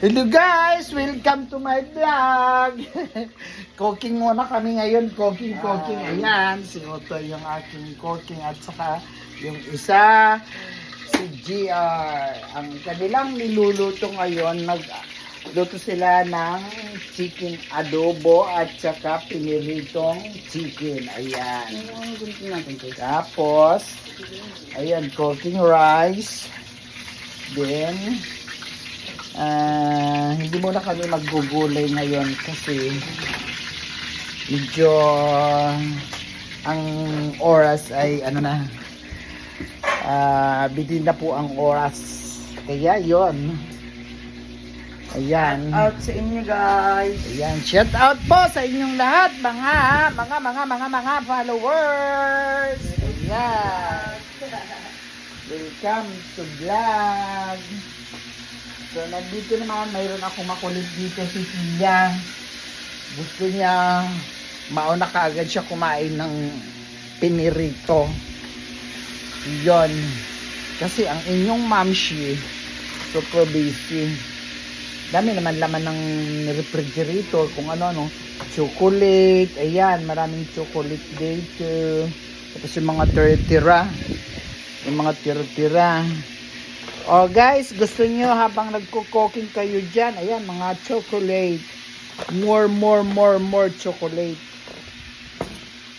Hello guys! Welcome to my vlog! Cooking muna kami ngayon. Cooking. Ayan, si Otto yung aking cooking at saka yung isa, si GR. Ang kanilang niluluto ngayon, nagluto sila ng chicken adobo at saka piniritong chicken. Ayan. Tapos, ayan, cooking rice. Then, hindi muna kami maggugulay ngayon kasi medyo ang oras ay bitin na po ang oras, kaya yon. Ayan, Out sa inyo guys. ayan, shout out po sa inyong lahat mga followers. Ayan, welcome to vlog. So, nandito naman, mayroon akong makulit dito si Tia. Gusto niya, mauna kaagad siya kumain ng pinirito. Yon. Kasi ang inyong mamshi, super busy. Dami naman laman ng refrigerator, kung ano, chocolate, ayan, maraming chocolate dito. Tapos yung mga tira-tira. Oh guys, gusto nyo habang nagko-cooking kayo dyan, ayan, mga chocolate. More chocolate.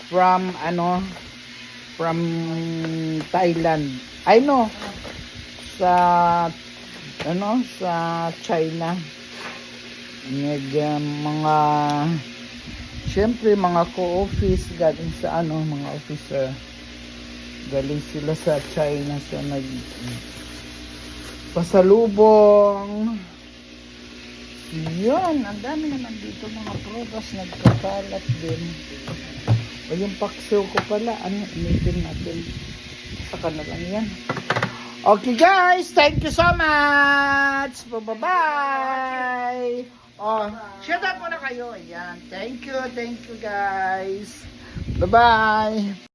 From Thailand. I know. Sa China. Syempre, mga co-office, galing sa mga officer. Galing sila sa China, sa pasalubong. Yun, ang dami naman dito mga prutas, nagkakalat din. O yung paksiw ko pala, initin natin. Saka na lang yan. Okay guys, thank you so much. Bye-bye. Oh, shout out muna kayo. Ayan, thank you guys. Bye-bye.